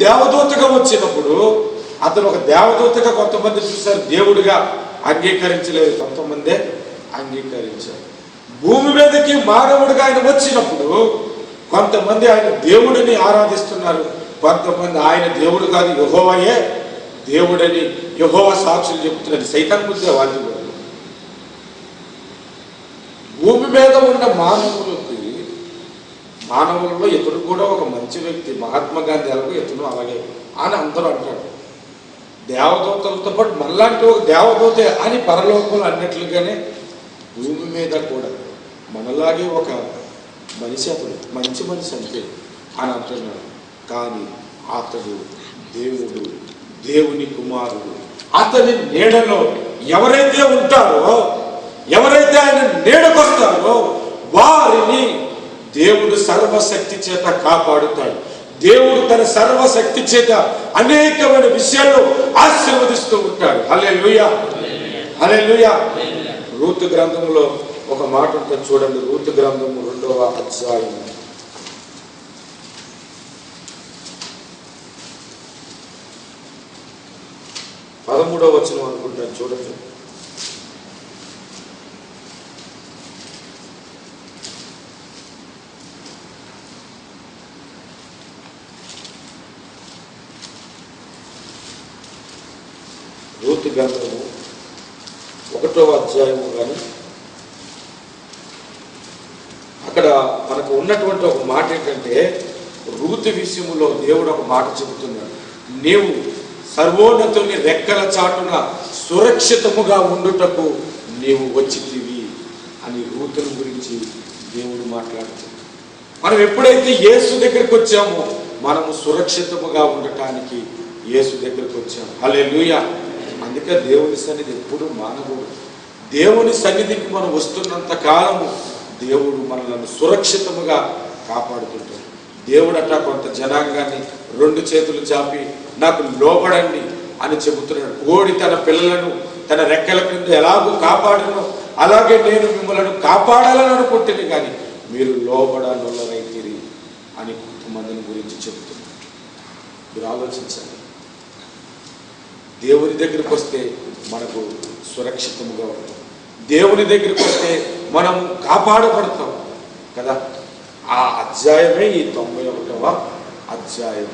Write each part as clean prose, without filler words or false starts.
దేవదూతగా వచ్చినప్పుడు అతను ఒక దేవదూతగా కొంతమంది చూశారు, దేవుడిగా అంగీకరించలేదు, కొంతమందే అంగీకరించారు. భూమి మీదకి మానవుడిగా ఆయన వచ్చినప్పుడు కొంతమంది ఆయన దేవుడిని ఆరాధిస్తున్నారు, కొంతమంది ఆయన దేవుడు కాదు యెహోవాయే దేవుడని యెహోవా సాక్షులు చెప్తున్నారు. సైతాన్ ముందే వాళ్ళు భూమి మీద ఉన్న మానవులలో ఇతడు కూడా ఒక మంచి వ్యక్తి, మహాత్మా గాంధీ ఎలాగో ఇతను అలాగే అని అందరూ అంటాడు. దేవదూతలతో పాటు మనలాంటి ఒక దేవదూతే అని పరలోకంలో అన్నట్లుగానే భూమి మీద కూడా మనలాగే ఒక మనిషి, అతడు మంచి మనిషి అంతే అని అంటున్నాడు. కానీ అతడు దేవుడు, దేవుని కుమారుడు. అతని నీడలో ఎవరైతే ఉంటారో, ఎవరైతే ఆయన నీడకొస్తారో వారిని దేవుడు సర్వశక్తి చేత కాపాడుతాడు. దేవుడు తన సర్వశక్తి చేత అనేకమైన విషయాల్లో ఆశీర్వదిస్తూ ఉంటాడు. హల్లెలూయా, హల్లెలూయా. రూతు గ్రంథంలో ఒక మాట ఉంటుంది చూడండి. రూతు గ్రంథము 2వ అధ్యాయం 13వ వచనం అనుకుంటాను చూడండి. రూతు గ్రంథము 1వ అధ్యాయము. కానీ అక్కడ మనకు ఉన్నటువంటి ఒక మాట ఏంటంటే, రూతు విషయంలో దేవుడు ఒక మాట చెబుతున్నాడు. నీవు సర్వోన్నతుని రెక్కల చాటున సురక్షితముగా ఉండుటకు నీవు వచ్చితివి అని రూతుని గురించి దేవుడు మాట్లాడుతున్నాడు. మనం ఎప్పుడైతే యేసు దగ్గరికి వచ్చామో మనము సురక్షితముగా ఉండటానికి యేసు దగ్గరికి వచ్చాము. హల్లెలూయా. అందుకే దేవుని సన్నిధి ఎప్పుడు మానవుడు. దేవుని సన్నిధికి మనం వస్తున్నంత కాలము దేవుడు మనలను సురక్షితముగా కాపాడుతుంటాడు. దేవుడు అట్లా కొంత జనాంగాన్ని 2 చేతులు చాపి నాకు లోబడండి అని చెబుతున్నాడు. కోడి తన పిల్లలను తన రెక్కల క్రింద ఎలాగూ కాపాడను అలాగే నేను మిమ్మల్ని కాపాడాలని అనుకుంటుంది, కానీ మీరు లోబడనొల్లరైతిరి అని కొంతమందిని గురించి చెబుతున్నాడు. మీరు ఆలోచించండి. దేవుని దగ్గరికి వస్తే మనకు సురక్షితముగా ఉంటాం. దేవుని దగ్గరికి వస్తే మనం కాపాడబడతాం కదా. ఆ అధ్యాయమే ఈ 91వ అధ్యాయం.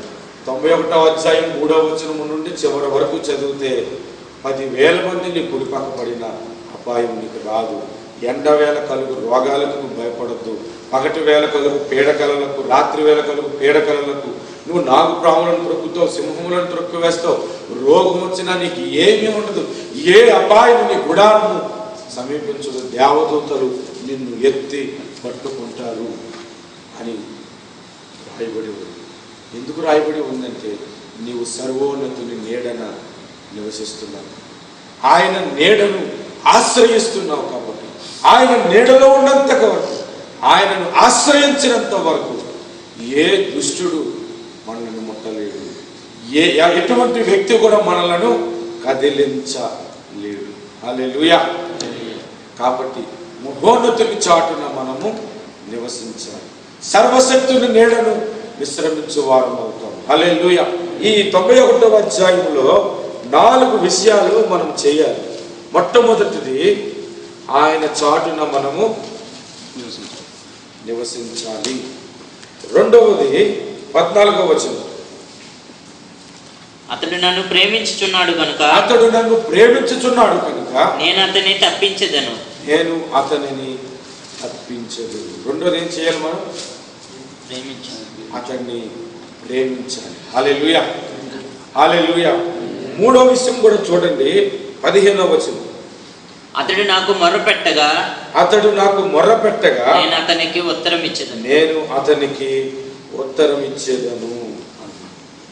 91వ అధ్యాయం 3వ వచనం నుండి చివరి వరకు చదివితే 10,000 మంది నీ కుడిపక్క పడిన అపాయం నీకు రాదు. ఎండవేళ కలుగు రోగాలకు నువ్వు భయపడద్దు. పగటి వేళ కలుగు పీడకలలకు, రాత్రి వేళ కలుగు పీడకలలకు నువ్వు నాగుపాములను త్రొక్కుతావు, సింహములను త్రొక్కు వేస్తావు. రోగం వచ్చినా నీకు ఏమీ ఉండదు. ఏ అపాయం నీ గుడారము సమీపించదు. దేవదూతలు నిన్ను ఎత్తి పట్టుకుంటారు అని రాయబడి ఉంది. ఎందుకు రాయబడి ఉందంటే, నీవు సర్వోన్నతుని నీడన నివసిస్తున్నావు, ఆయన నీడను ఆశ్రయిస్తున్నావు కాబట్టి, ఆయన నీడలో ఉన్నంత వరకు, ఆయనను ఆశ్రయించినంత వరకు ఏ దుష్టుడు మనల్ని ముట్టలేడు. ఎటువంటి వ్యక్తి కూడా మనలను కదిలించలేడు. హల్లెలూయా. కాబట్టి మహోన్నతుని చాటున మనము నివసించాలి. సర్వశక్తుని నీడను విశ్రమించు వారం అవుతాం. హల్లెలూయా. ఈ 91వ అధ్యాయంలో 4 విషయాలు మనం చేయాలి. మొట్టమొదటిది, ఆయన చాటున మనము నివసించాలి. రెండవది 14వ వచనం, అతడు నన్ను ప్రేమించుచున్నాడు కనుక నేను అతన్ని తప్పించెదను. రెండోది ఏం చేయాలి? మనం అతన్ని ప్రేమించాలి. హల్లెలూయా, హల్లెలూయా. మూడో విషయం కూడా చూడండి, 15వ వచనం, అతడు నాకు మొర్రపెట్టగా నేను అతనికి ఉత్తరం ఇచ్చేదను.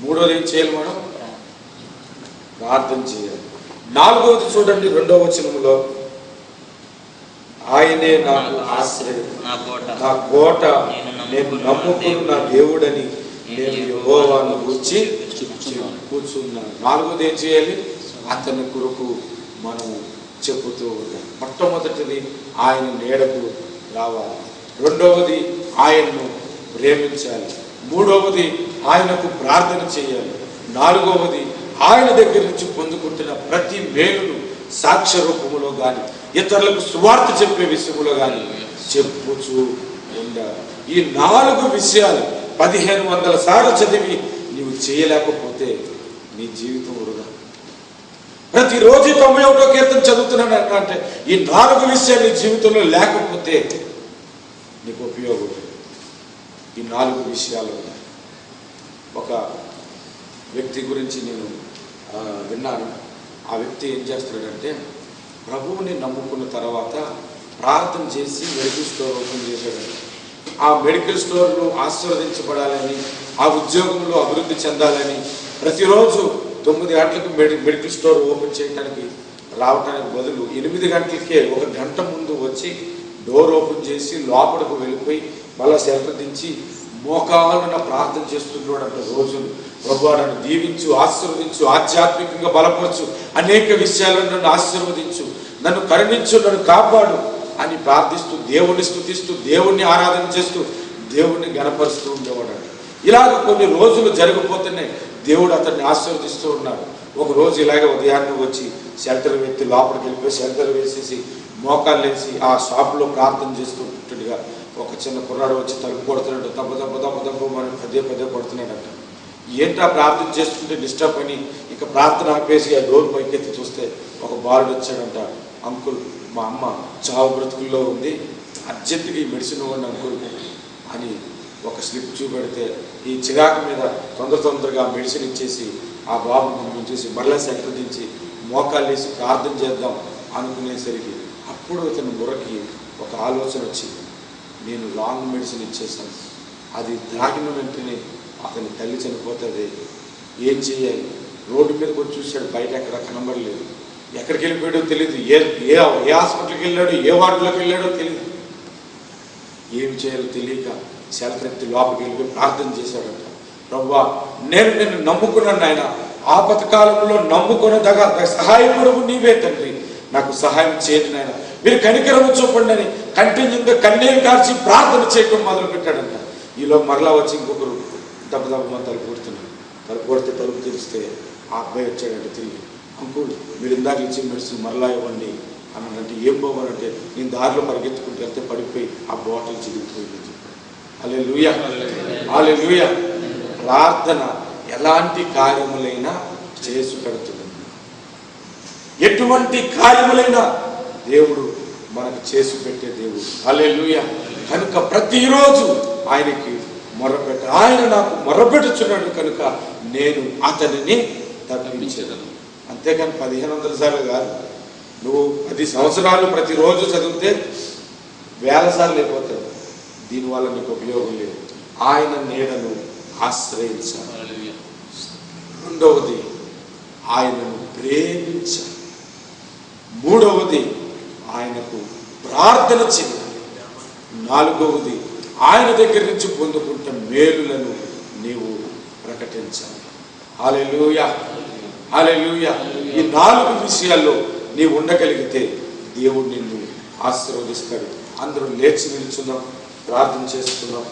మూడోది ఏం చేయాలి? మనం ప్రార్థన చేయాలి. 4వది చూడండి, 2వ వచనంలో, ఆయనే నాకు ఆశ్రయం, నా కోట, నేను నమ్ముకున్న నా దేవుడని నేను యెహోవాను గూర్చి కూర్చున్నాను. 4వది ఏం చేయాలి? అతని కొరకు మనం చెప్పుతూ ఉండాలి. మొట్టమొదటిది ఆయన నీడకు రావాలి. రెండవది ఆయన్ను ప్రేమించాలి. మూడవది ఆయనకు ప్రార్థన చేయాలి. 4వది ఆయన దగ్గర నుంచి పొందుకుంటున్న ప్రతి మేలును సాక్ష్య రూపములో కానీ ఇతరులకు సువార్త చెప్పే విషయంలో కానీ చెప్పుచూ ఉండాలి. ఈ 4 విషయాలు 1500 సార్లు చదివి నీవు చేయలేకపోతే నీ జీవితం వృధా. ప్రతిరోజు 91వ కీర్తన చదువుతున్నాను అంటే ఈ 4 విషయాలు నీ జీవితంలో లేకపోతే నీకు ఉపయోగం. ఈ 4 విషయాలు ఉన్నాయి. ఒక వ్యక్తి గురించి నేను విన్నాను. ఆ వ్యక్తి ఏం చేస్తున్నాడంటే ప్రభువుని నమ్ముకున్న తర్వాత ప్రార్థన చేసి మెడికల్ స్టోర్ ఓపెన్ చేశాడంట. ఆ మెడికల్ స్టోర్ను ఆశీర్వదించబడాలని, ఆ ఉద్యోగంలో అభివృద్ధి చెందాలని ప్రతిరోజు 9 గంటలకు మెడికల్ స్టోర్ ఓపెన్ చేయడానికి రావడానికి బదులు 8 గంటలకే 1 గంట ముందు వచ్చి డోర్ ఓపెన్ చేసి లోపలికి వెళ్ళిపోయి మళ్ళీ షెల్టర్ దించి మోకాళ్ళన ప్రార్థన చేస్తున్నాడంట రోజులు. ప్రభువా నన్ను దీవించు, ఆశీర్వదించు, ఆధ్యాత్మికంగా బలపరచు, అనేక విషయాలను నన్ను ఆశీర్వదించు, నన్ను కరుణించు, నన్ను కాపాడు అని ప్రార్థిస్తూ దేవుణ్ణి స్తుతిస్తూ దేవుణ్ణి ఆరాధన చేస్తూ దేవుణ్ణి గణపరుస్తూ ఉండేవాడు. ఇలాగ కొన్ని రోజులు జరిగిపోతున్నాయి. దేవుడు అతన్ని ఆశీర్వదిస్తూ ఉన్నాడు. ఒక రోజు ఇలాగే ఉదయాన్నే వచ్చి షెల్టర్ వెత్తి లోపలికి వెళ్ళిపోయి షెల్టర్ వేసేసి మోకాళ్ళు వేసి ఆ షాప్లో ప్రార్థన చేస్తూ ఉంటుండగా ఒక చిన్న కుర్రాడు వచ్చి తలుపు కొడుతున్నాడు. దెబ్బ దెబ్బ దెబ్బ దెబ్బ మనం పదే కొడుతున్నాడంట. ఏంటా ప్రార్థన చేస్తుంటే డిస్టర్బ్ అని ఇక ప్రార్థన ఆపేసి ఆ డోర్ పైకెత్తి చూస్తే ఒక బాలుడు వచ్చాడంట. అంకుల్, మా అమ్మ చావు బ్రతుకుల్లో ఉంది, అర్జెంటుగా ఈ మెడిసిన్ ఇవ్వండి అంకుల్ అని ఒక స్లిప్ చూపెడితే ఈ చిరాకు మీద తొందరగా మెడిసిన్ ఇచ్చేసి ఆ బాబు ముంచేసి మరలా సెంటర్ దించి మోకాళ్ళు వేసి ప్రార్థన చేద్దాం అనుకునేసరికి అప్పుడు అతని బుర్రకి ఒక ఆలోచన వచ్చింది. నేను రాంగ్ మెడిసిన్ ఇచ్చేసాను, అది తాగిన వెంటనే అతని తల్లి చనిపోతుంది, ఏం చేయాలి? రోడ్డు మీదకి వచ్చి చూశాడు, బయట ఎక్కడ కనబడలేదు, ఎక్కడికి వెళ్ళిపోయాడో తెలియదు, ఏ హాస్పిటల్కి వెళ్ళాడో ఏ వార్డులోకి వెళ్ళాడో తెలియదు. ఏం చేయాలో తెలియక షెల్టర్ ఎత్తి లోపలికి వెళ్ళిపోయి ప్రార్థన చేశాడంట. ప్రభువా నేను నిన్ను నమ్ముకున్నాను నాయన, ఆపత్కాలంలో నమ్ముకున్నదగా సహాయకుడు నీవే తండ్రి, నాకు సహాయం చేయండి నాయన, మీరు కనికరము చూపండి అని కంటిన్యూగా కన్నీరు కార్చి ప్రార్థన చేయడం మొదలు పెట్టాడంట. ఈలో మరలా వచ్చి ఇంకొకరు దెబ్బ తలుపు కొడుతున్నాడు. తలుపు కొడితే తలుపు తెరిస్తే ఆ అబ్బాయి వచ్చాడంటే తిరిగి, అంకుల్ మీరు ఇందాక ఇచ్చిన మెడిసిన్ మరలా ఇవ్వండి అన్నాడంటే. ఏం పోవాలంటే నేను దారిలో పరిగెత్తుకుంటూ వెళ్తే పడిపోయి ఆ బాటిల్ చిరిగిపోయిందని చెప్పాడు. హల్లెలూయా, హల్లెలూయా. ప్రార్థన ఎలాంటి కార్యములైనా చేసి పెడుతుంది. ఎటువంటి కార్యములైనా దేవుడు మనకు చేసి పెట్టే దేవుడు. హల్లెలూయా. కనుక ప్రతిరోజు ఆయనకి మొర్రపెట్ట, ఆయన నాకు మొర్రపెట్టుచున్నాడు కనుక నేను అతనిని తప్పించేదను. అంతేకాని 1500 సార్లు కాదు. నువ్వు 10 సంవత్సరాలు ప్రతిరోజు చదివితే 1000 సార్లు అయిపోతావు. దీనివల్ల నీకు ఉపయోగం లేదు. ఆయన నీడను ఆశ్రయించాలి. రెండవది ఆయనను ప్రేమించాలి. మూడవది ఆయనకు ప్రార్థన చేయాలి. నాలుగవది ఆయన దగ్గర నుంచి పొందుకుంటే మేలులను నీవు ప్రకటించాలి. హల్లెలూయా, హల్లెలూయా. ఈ 4 విషయాల్లో నీవు ఉండగలిగితే దేవుడు నిన్ను ఆశీర్వదిస్తాడు. అందరూ లేచి నిల్చున్నాం, ప్రార్థన చేసుకున్నాం.